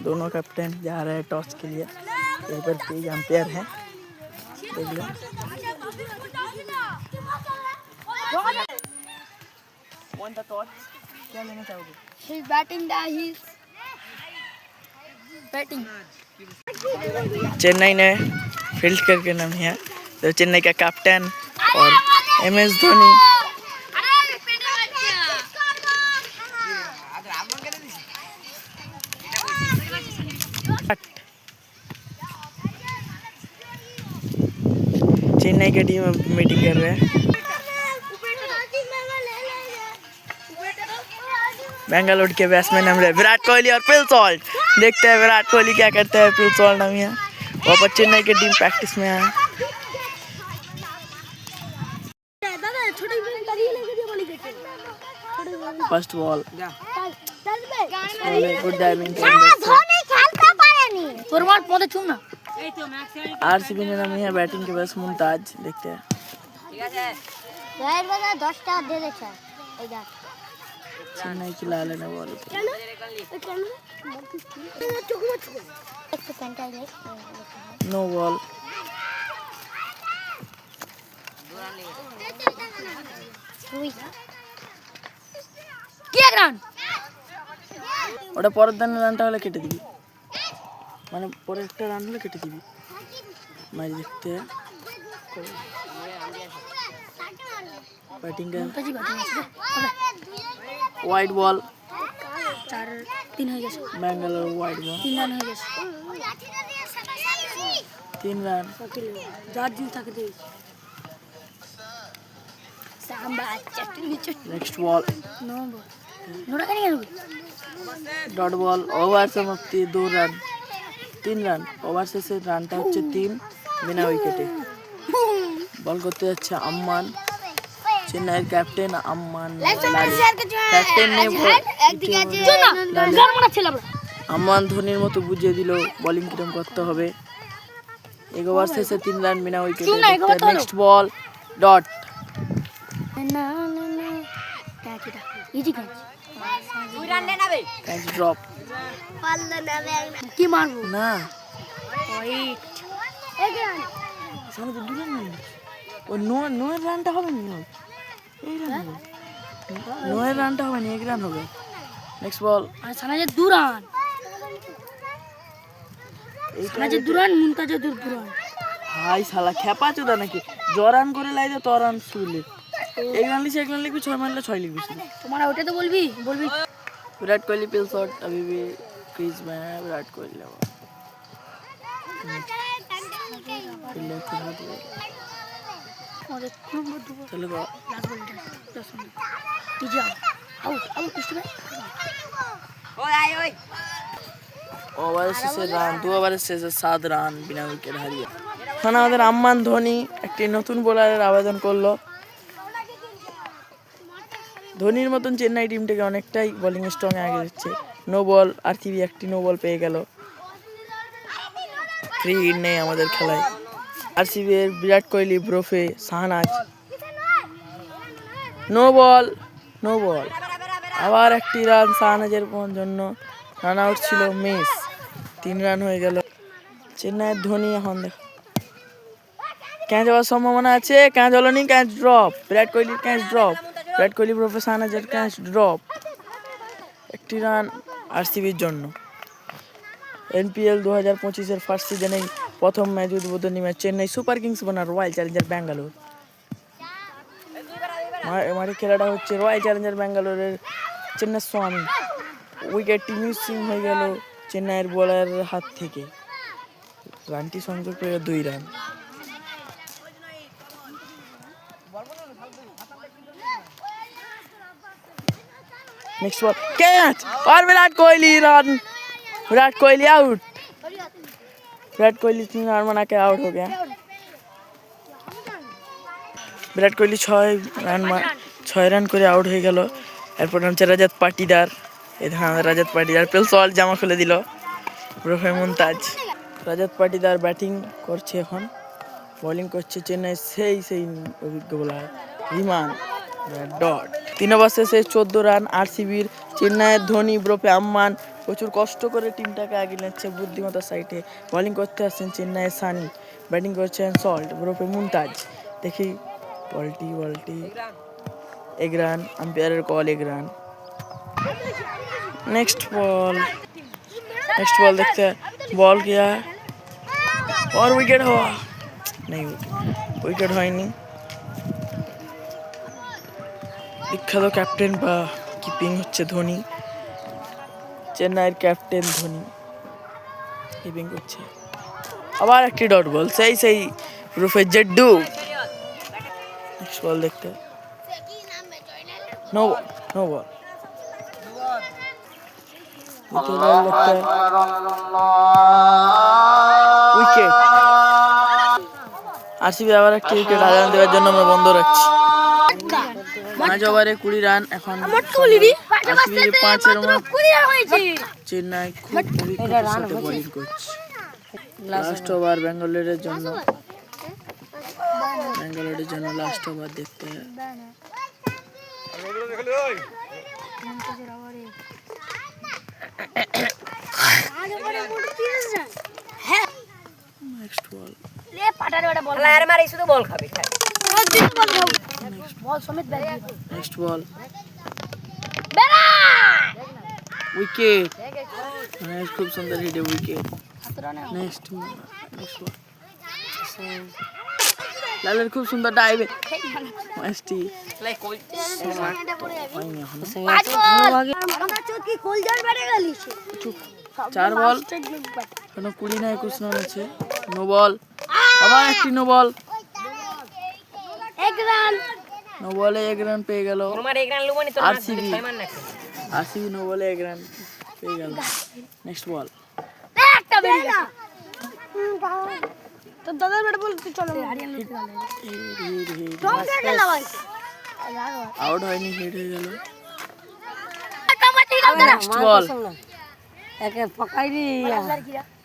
दोनों कैप्टन जा रहे हैं टॉस के लिए। यहाँ पर 3 अंपायर हैं, देख लो। क्या लेना चाहोगे? चेन्नई ने फील्ड करके नाम है, तो चेन्नई का कैप्टन और MS धोनी। चेन्नई की टीम मीटिंग कर रहे हैं। बेंगलुरु के बैट्समैन नाम है विराट कोहली और पिल सॉल्ट। देखते हैं विराट कोहली क्या करते हैं। पिल सॉल्ट नाम है, वहाँ पर चेन्नई की टीम प्रैक्टिस में है। First ball good diving. RCB ने नाम है बैटिंग के बस मुमताज। देखते हैं चेन्नई की लाल ने बॉल नो बॉल। ওটা পরের দিনের রানটা হলে কেটে দিবি, মানে পরের একটা রান হলে কেটে দিবি। মারি দেখতে बैटिंग वाइड बॉल 4-3 हो गया। बेंगलुरु वाइड बॉल 3 রান हो गया। 3 রান 10 दिन तक दे। नेक्स्ट बॉल नो बॉल नोड़ा करेंगे डॉट बॉल। ओवर समाप्ति 2 রান 3 রান। ओवर से রানটা হচ্ছে 3 বিনা উইকেটে। বল করতে যাচ্ছে আম্মান, চেন্নাইয়ের ক্যাপ্টেন আম্মান। ক্যাপ্টেন আম্মান ধোনির মতো বুঝিয়ে দিল বোলিং কিরকম করতে হবে। 1 ওভার শেষে 3 রান বিনা উইকেটে। Next ball dot catch drop. কি মারবো না নয়ের রানটা হবে না, নয়ের রানটা হবে না, 1 রান হবে। Next ball 2 run. হাই শালা খেপা চোদা নাকি, রান করে লাইদে তো রান শুনলি 1 রান लिखी 1 রান लिखी 6 मारले 6 लिख। तुम्हारा ওটা तो बोलबी विराट कोहली पिल शॉट अभी भी क्रीज में है। विराट कोहली चलो ओवर से রান 2 ওভারের শেষে 7 রান বিনা উইকেট হারিয়ে। এখন আমাদের আম্মান ধোনি একটি নতুন বোলারের আবেদন করলো। ধোনির মতন চেন্নাই টিমটাকে অনেকটাই বোলিং স্ট্রং আগে যাচ্ছে। নো বল, RCB একটি নো বল পেয়ে গেল। ফ্রি হিট নেই আমাদের খেলায়। RCB এর বিরাট কোহলি, ব্রোফে, Shahnaz. No ball no ball. আবার একটি রান শাহনাজের জন্য। রান আউট ছিল মিস। 3 রান হয়ে গেল। চেন্নাইয়ের ধোনি এখন দেখো ক্যাচ হওয়ার সম্ভাবনা আছে। ক্যাচ হলো নি, ক্যাচ ড্রপ। বিরাট কোহলির ক্যাচ ড্রপ। বিরাট কোহলি ব্রোফে শাহনাজের ক্যাচ ড্রপ। 1টি রান RCBর জন্য। NPL 2025 ফার্স্ট সিজনে প্রথম ম্যাচ উদ্বোধনী ম্যাচ চেন্নাই সুপার কিংস বনাম রয়্যাল চ্যালেঞ্জার ব্যাঙ্গালোর। মাঠে খেলাটা হচ্ছে রয়্যাল চ্যালেঞ্জার ব্যাঙ্গালোরের চেন্নাস্বামী। উইকেটটি মিসিং হয়ে গেল চেন্নাইয়ের বোলারের হাত থেকে। রানটি সংযোগ পেয়ে 2 রান। नेक्स्ट बॉल कैच और Virat Kohli run. Virat Kohli out. Virat Kohli 3 run बना के आउट हो गया। विराट कोहली 6 रन করে আউট হয়ে গেল। এরপর হচ্ছে রাজাত পাটিদার। রাজাত পাটিদার পেল সল্ট জামা খুলে দিল। ব্রোফে মুমতাজ। রাজাত পাটিদার ব্যাটিং করছে এখন, বোলিং করছে চেন্নাই সেই অভিজ্ঞ বোলার রিমান ডট। 3 ওভার শেষে 14 রান RCBর। চেন্নাইয়ের ধোনি, ব্রোফে আম্মান, প্রচুর কষ্ট করে টিমটাকে আগিয়ে নিচ্ছে বুদ্ধিমত্তার সাইডে। বোলিং করতে আসছেন চেন্নাইয়ের সানি, ব্যাটিং করছেন সল্ট ওরফে মুমতাজ। দেখি বলটি এক রান, আম্পায়ারের কল এক রান। नेक्स्ट बॉल देखते हैं बॉल किया और विकेट हुआ नहीं, विकेट হয়নি। বিখ্যাত ক্যাপ্টেন বা কিপিং হচ্ছে ধোনি, চেন্নাইয়ের ক্যাপ্টেন ধোনি কিপিং করছে। আবার একটি ডট বল, সেই রুফে জেড্ডু। নেক্সট বল দেখতে, নো বল। উইকেট, আরসিবি আবার একটি উইকেট হারান দেওয়ার জন্য আমরা বন্ধ রাখছি। 5 ওভারে 20 রান। এখন আরসিবির 5-এর চেন্নাই খুব অভিজ্ঞতার সাথে বোলিং করছে। লাস্ট ওভার ব্যাঙ্গালোরের জন্য লাস্ট ওভার দেখতে हैं। नेक्स्ट बॉल ले पाटारे वाला बॉल यार मारे শুধু বল খাবে বল সমেত bat. Next ball Bera wicket, খুব সুন্দর হিটে উইকেট। नेक्स्ट बॉल লালের খুব সুন্দর ডাইভে মাস্টি লাই কোল হয়নি এখন। 5 বল আমরা চোখি কোল জান বেড়ে গেলিস। 4 বল কোনো 20 না 21 রান আছে। নো বল, আবার একটি নো বল, 1 রান। নো বলে 1 রান পেয়ে গেল আরসিবি। নো বলে 1 রান পেয়ে গেল। নেক্সট বল একটা বেরিয়ে তো দাদার বেটা বলতে চলো আউট হয়নি, হিট হয়ে গেল। নেক্সট বল একে পকাই দি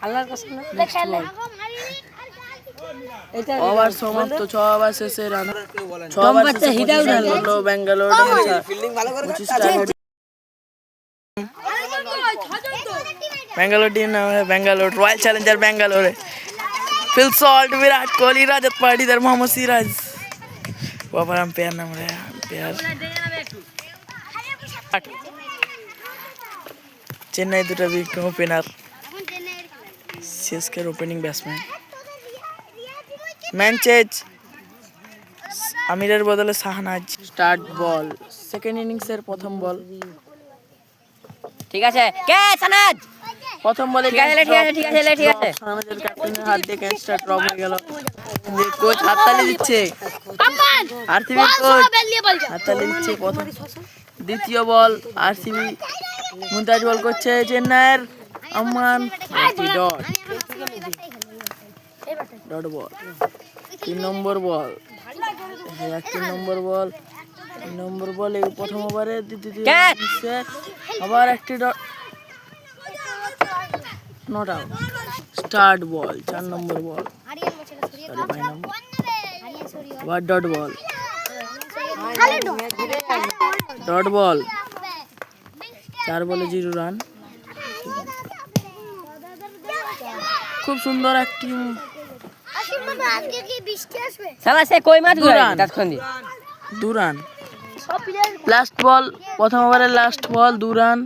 আল্লাহর কসম। নেক্সট বল এটা ওভার সমাপ্ত। 6 ওভার শেষে রান 6 ওভার শেষে হিটাও হলো ব্যাঙ্গালোর। ফিল্ডিং ভালো করে ব্যাঙ্গালোর টিম নাম है Bangalore Royal Challenger Bangalore. Phil Salt, Virat Kohli, Rajat Patidar, Mohammad Siraj. Babar umpire नाम है अंपायर। चेन्नई দুটো উইকেট ওপেনার, সিএসকের ওপেনিং ব্যাটসম্যান। ম্যান চেঞ্জ, আমিরের বদলে শাহনাজ। স্টার্ট বল, সেকেন্ড ইনিংসের প্রথম বল। ঠিক আছে কে সানাজ প্রথম বলে ঠিক আছে আমাদের ক্যাপ্টেনের হাত দিয়ে ক্যাচটা ড্রপ হয়ে গেল। কোচ হাততালি দিচ্ছে, আরসিবি কোচ হাততালি দিচ্ছে। প্রথম দ্বিতীয় বল আরসিবি, মুমতাজ বল করছে চেন্নাইয়ের আম্মান, ডট বল। 3 নম্বর বল, 3 নম্বর বল এই প্রথম ওভারে দ্বিতীয় ইনিংসে আবার একটি ডট, নট আউট। স্টার্ট বল 4 নম্বর বল, আবার ডট বল, ডট বল। 4 বলে 0 রান। খুব সুন্দর একটি দু রান। লাস্ট বল, প্রথম ওভারের লাস্ট বল 2 রান।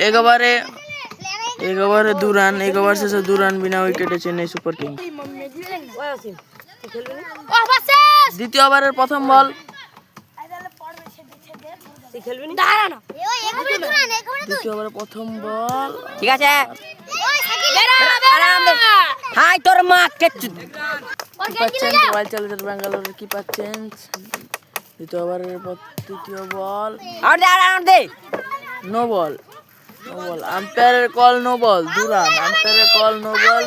এক ওভারে 2 রান, 1 ওভার শেষে 2 রান বিনা উইকেটে চেন্নাই সুপার কিং। দ্বিতীয় ওভারের প্রথম বল, দ্বিতীয় ওভারের প্রথম বল, ঠিক আছে হাই তোর মা পাচ্ছেন রয়্যাল চ্যালেঞ্জার ব্যাঙ্গালোরের কি পাচ্ছেন। দ্বিতীয় ওভারের তৃতীয় বল, নো বল, আম্পায়ারের কল নো বল, 2 রান, আম্পায়ারের কল নো বল।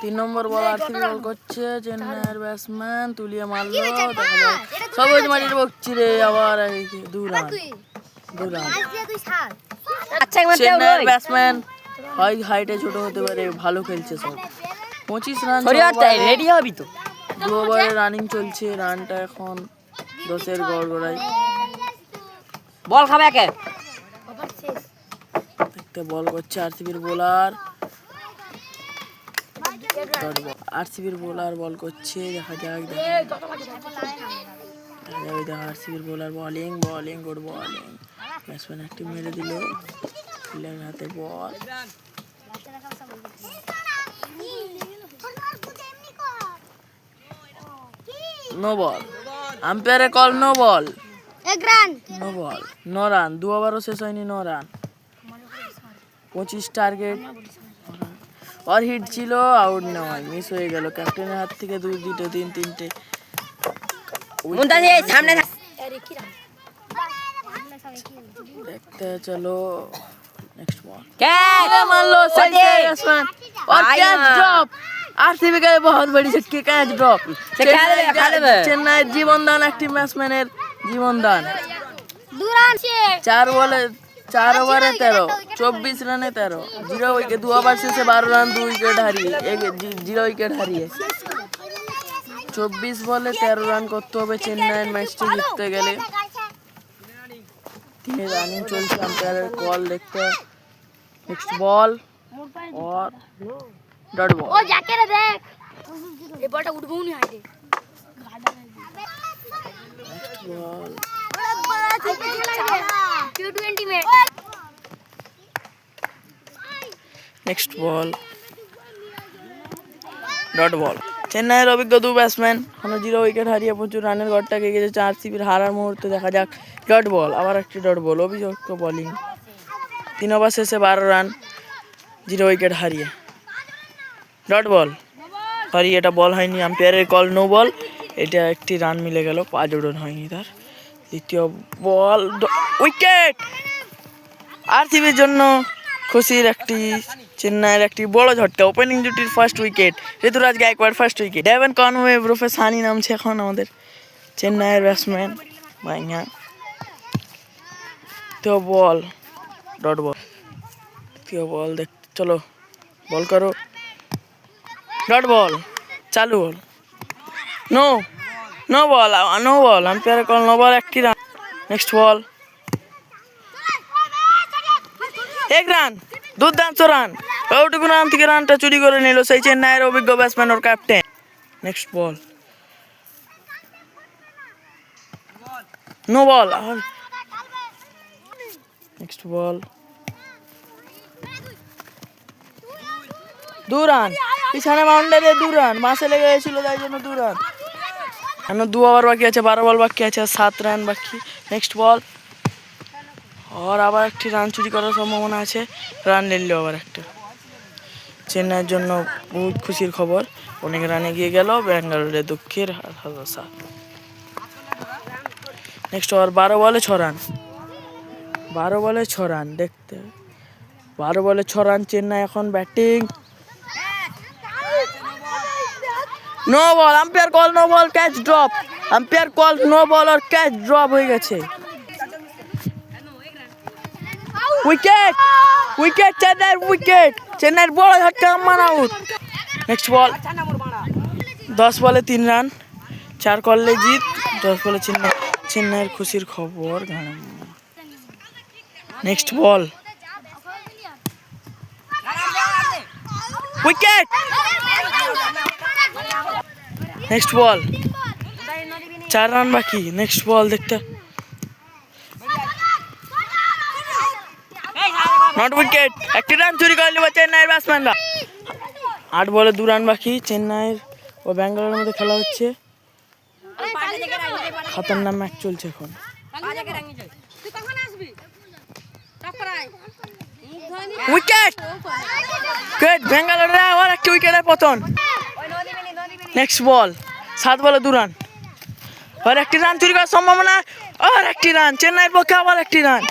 3 নম্বর বল আরসিবি বল করছে, চেন্নাইয়ের ব্যাটসম্যান তুলিয়ে মারলো, সবুজ মাটির বকছি রে। আবার 2 রান, চেন্নাইয়ের ব্যাটসম্যান হয় হাইটে ছোট হতে পারে, ভালো খেলছে সব। 25 রান, রেডি হবি তো। 2 ওভারে রানিং চলছে, রানটা এখন 10-এর গড়গড়ায়। বল খাবে কে দেখতে বল করছে আরসিবির বোলার, আরসিবির বোলার বল করছে, দেখা যাক আরসিবির bowler bowling bowling good bowling, batsman একটি মেরে দিল, ফিল্ডারের হাতে বল, নো বল, আম্পায়ারের call no ball, no ball, 9 run, 2 ওভারও শেষ হয়নি, 9 রান, 25 টার্গেট, और হিট ছিল, আউট নয়, মিস হয়ে গেল ক্যাপ্টেনের হাত থেকে 2-2 3-3 মুন্তাজি সামনে देखते हैं चलो नेक्स्ट बॉल कैच मार लो सही से बैट्समैन और कैच ड्रॉप आरसीबी का बहुत बड़ी छक्के कैच ड्रॉप चेन्नई जीवन दान एक्टिव ব্যাটসম্যানের জীবন দান 4 বলে 4 ওভারে 13 24 রানে 13 0 উইকেট 2 ওভার শেষে 12 রান 2 উইকেট হারিয়ে 0 উইকেট হারিয়ে 24 বলে 13 রান করতে হবে চেন্নাইয়ের ম্যাচটি জিততে গেলে রানিং চলছে আম্পায়ারের কল দেখতে নেক্সট বল और डॉट बॉल ओ जाके रे देख ये बॉलটা উঠবো নি হাইতে नेक्स्ट बॉल T20 में नेक्स्ट बॉल डॉट बॉल চেন্নাইয়ের অভিজ্ঞ 2 ব্যাটসম্যান কোনো 0 উইকেট হারিয়ে প্রচুর রানের গড়টাকে গেছে আরসিবির হারার মুহূর্তে দেখা যাক ডট বল আবার একটি ডট বল অভিযোগ্য বোলিং 3 ওভার শেষে 12 রান 0 উইকেট হারিয়ে ডট বল সরি এটা বল হয়নি আম্পায়ারের কল নো বল এটা একটি রান মিলে গেল 5 রান হয়নি তার দ্বিতীয় বল উইকেট আরসিবির জন্য খুশির একটি চেন্নাইয়ের একটি বড় ঝটকা ওপেনিং জুটির first wicket Ruturaj Gaikwad first wicket Devon Conway ওরফে সানি নামছে এখন আমাদের চেন্নাইয়ের ব্যাটসম্যান ভাইয়া তো বল ডট বল দ্বিতীয় বল দেখ চলো বল করো ডট বল চালু ball no no ball umpire call no ball একটি রান নেক্সট বল 1 রান দুর্দান্ত রান ওটুকু রান থেকে রানটা চুরি করে নিল সেই চেন্নাইয়ের অভিজ্ঞ ব্যাটসম্যান ওর captain next ball no ball next ball 2 run পিছনে বাউন্ডারি 2 রান মাসে লেগে গেছিল তাই জন্য 2 রান এখন 2 ওভার বাকি আছে 12 বল বাকি আছে 7 রান বাকি নেক্সট বল और আবার একটি রান চুরি করার সম্ভাবনা আছে রান নিল আবার একটা চেন্নাইয়ের জন্য বহুত খুশির খবর অনেক রানে গিয়ে গেল ব্যাঙ্গালোরের দুঃখের হতাশা নেক্সট ওভার 12 বলে 6 রান 12 বলে 6 রান দেখতে 12 বলে 6 রান চেন্নাই এখন batting no ball umpire call no ball catch drop umpire call no ball আর ক্যাচ ড্রপ হয়ে গেছে উইকেট উইকেট চেন্নাইয়ের বড় ঝটকা আম্মান আউট নেক্সট বল 10 বলে 3 রান 4 করলে জিত 10 বলে চেন্নাইয়ের খুশির খবর নেক্সট বল উইকেট নেক্সট বল 4 রান বাকি নেক্সট বল দেখতে নট উইকেট একটি রান চুরি করে নিল চেন্নাইয়ের ব্যাটসম্যানরা 8 বলে 2 রান বাকি চেন্নাইয়ের ও ব্যাঙ্গালোরের মধ্যে খেলা হচ্ছে খতরনাক ম্যাচ চলছে এখন উইকেট গুড ব্যাঙ্গালোরের আবার একটি উইকেটের পতন নেক্সট বল 7 বলে 2 রান আর একটি রান চুরি করার সম্ভাবনা আর একটি রান চেন্নাইয়ের পক্ষে আবার একটি রান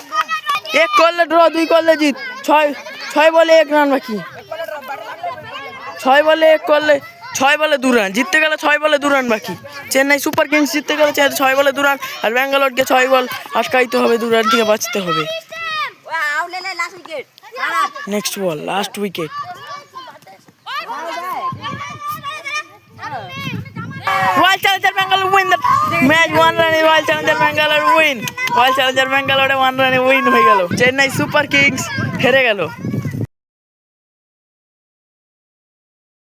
1 করলে ড্র 2 করলে জিত 6 বলে 1 রান বাকি 6 বলে 1 করলে 6 বলে 2 রান জিততে গেলে 6 বলে 2 রান বাকি চেন্নাই সুপার কিংস জিততে গেলে 6 বলে 2 রান আর ব্যাঙ্গালোরকে 6 বল আটকাইতে হবে 2 রান থেকে বাঁচতে হবে next ball last wicket royal Challengers Bangalore win the match 1 run Royal Challenger Bangalore win royal Challenger ব্যাঙ্গালোরে 1 রানে উইন হয়ে গেল চেন্নাই সুপার কিংস হেরে গেল